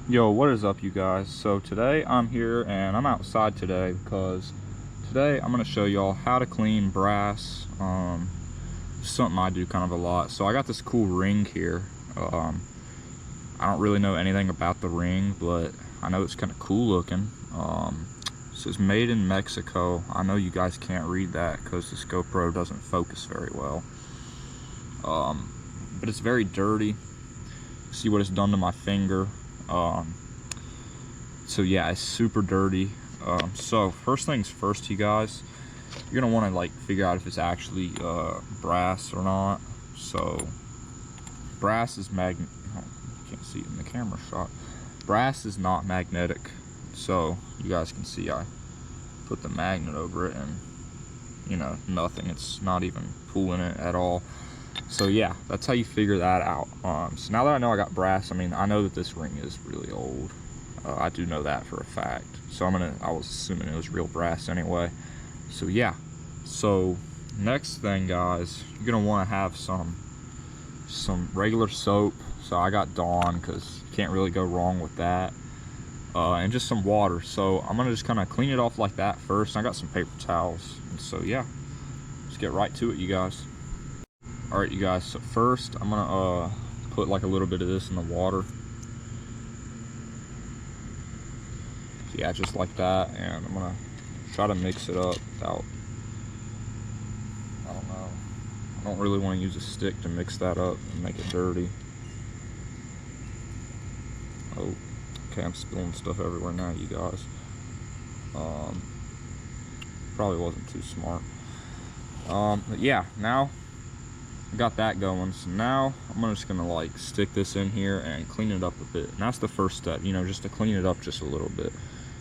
Yo, what is up, you guys? So today I'm here and I'm outside today because today I'm going to show y'all how to clean brass. Something I do kind of a lot. So I got this cool ring here. I don't really know anything about the ring, but I know it's kind of cool looking. It says made in Mexico. I know you guys can't read that because this GoPro doesn't focus very well. But it's very dirty. See what it's done to my finger. So yeah, it's super dirty. So first things first, you guys, you're gonna want to like figure out if it's actually brass or not. So brass is oh, you can't see it in the camera shot. Brass is not magnetic. So you guys can see I put the magnet over it and you know, nothing. It's not even pulling it at all. So yeah, that's how you figure that out. So now that I know I got brass, I mean, I know that this ring is really old. I do know that for a fact. So I was assuming it was real brass anyway. So yeah. So next thing, guys, you're gonna want to have some regular soap. So I got Dawn because you can't really go wrong with that. And just some water. So I'm gonna just kind of clean it off like that first. I got some paper towels. And so yeah, let's get right to it, you guys. All right, you guys, so first I'm gonna put like a little bit of this in the water. Yeah, just like that, and I'm gonna try to mix it up without, I don't know, I don't really want to use a stick to mix that up and make it dirty. Oh, okay, I'm spilling stuff everywhere now, you guys. Probably wasn't too smart. But yeah, now got that going. So now I'm just gonna like stick this in here and clean it up a bit. And that's the first step, you know, just to clean it up just a little bit.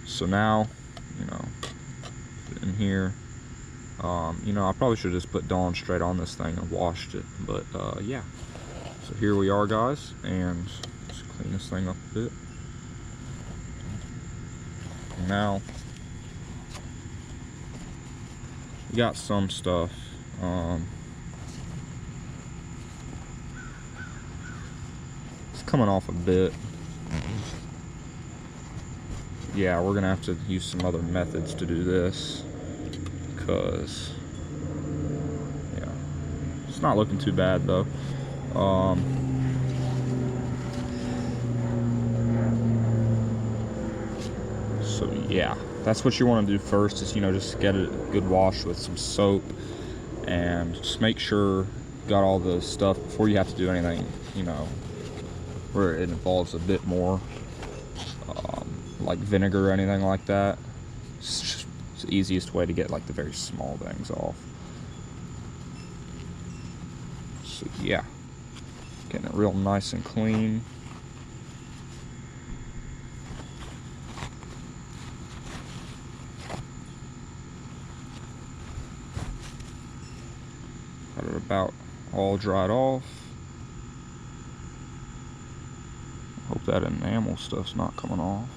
So now, you know, put it in here. You know, I probably should have just put Dawn straight on this thing and washed it, but yeah. So here we are, guys, and just clean this thing up a bit. Now we got some stuff. Coming off a bit. Yeah, we're gonna have to use some other methods to do this because yeah, it's not looking too bad though. So yeah, that's what you want to do first is, you know, just get a good wash with some soap and just make sure you got all the stuff before you have to do anything, you know, where it involves a bit more, like vinegar or anything like that. It's the easiest way to get like the very small things off. So yeah, getting it real nice and clean. Got it about all dried off. Hope that enamel stuff's not coming off.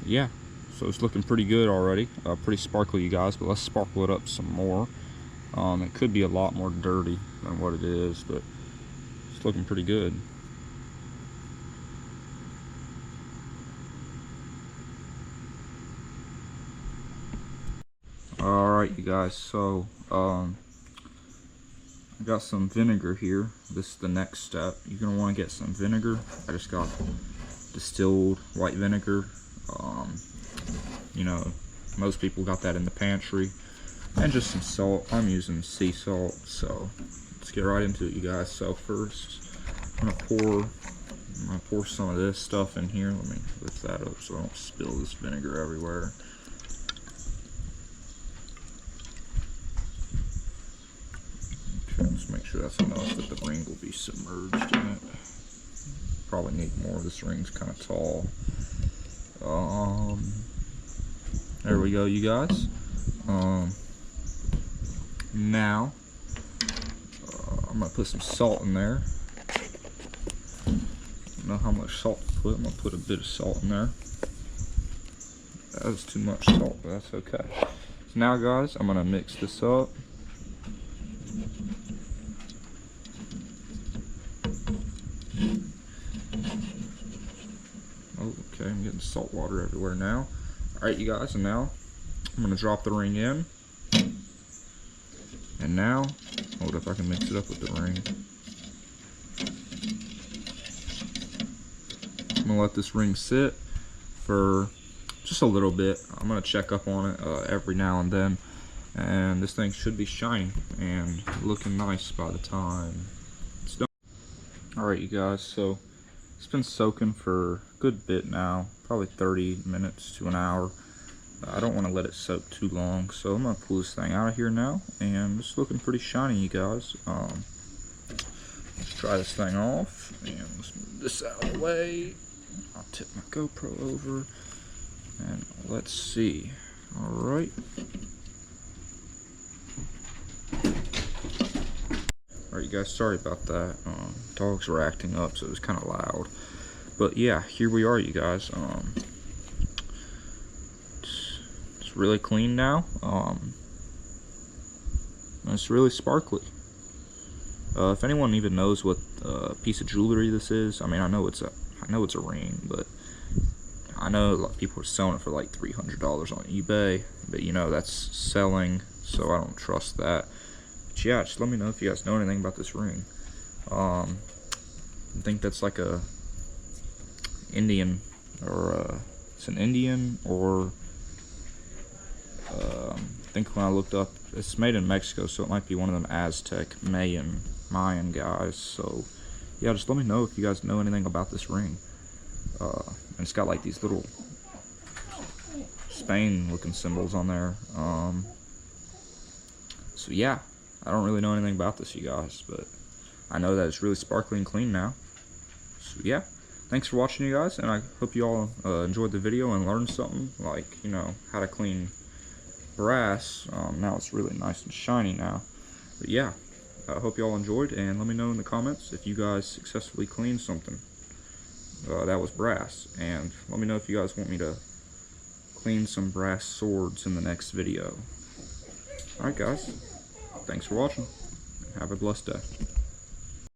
Yeah, so it's looking pretty good already. Pretty sparkly, you guys, but let's sparkle it up some more. It could be a lot more dirty than what it is, but it's looking pretty good. Alright, you guys, so I got some vinegar here. This is the next step. You're going to want to get some vinegar. I just got distilled white vinegar. You know, most people got that in the pantry. And just some salt. I'm using sea salt, so let's get right into it, you guys. So first, I'm gonna pour some of this stuff in here. Let me lift that up so I don't spill this vinegar everywhere. Okay, let's make sure that's enough that the ring will be submerged in it. Probably need more. This ring's kind of tall. There we go, you guys. Now I'm gonna put some salt in there. I don't know how much salt to put. I'm gonna put a bit of salt in there. That was too much salt, but that's okay. So now, guys, I'm gonna mix this up. salt water everywhere now. Alright, you guys, and now I'm going to drop the ring in. And now, hold up, I can mix it up with the ring. I'm going to let this ring sit for just a little bit. I'm going to check up on it every now and then. And this thing should be shiny and looking nice by the time it's done. Alright, you guys, so it's been soaking for a good bit now, probably 30 minutes to an hour. I don't want to let it soak too long, so I'm going to pull this thing out of here now, and it's looking pretty shiny, you guys. Let's try this thing off, and let's move this out of the way. I'll tip my GoPro over, and let's see. Alright. Alright, you guys, sorry about that. Dogs were acting up, so it was kind of loud. But yeah, here we are, you guys. It's really clean now. It's really sparkly. If anyone even knows what piece of jewelry this is, I mean, I know it's a ring, but I know a lot of people are selling it for like $300 on eBay, but you know that's selling, so I don't trust that. But yeah, just let me know if you guys know anything about this ring. I think that's like a Indian, or it's an Indian, or I think when I looked up, it's made in Mexico, so it might be one of them Aztec, Mayan guys. So yeah, just let me know if you guys know anything about this ring. And it's got like these little Spain looking symbols on there. So yeah, I don't really know anything about this, you guys, but I know that it's really sparkly and clean now. So yeah, thanks for watching, you guys, and I hope you all enjoyed the video and learned something, like, you know, how to clean brass. Now it's really nice and shiny now. But yeah, I hope you all enjoyed, and let me know in the comments if you guys successfully cleaned something that was brass, and let me know if you guys want me to clean some brass swords in the next video. Alright guys, thanks for watching. Have a blessed day.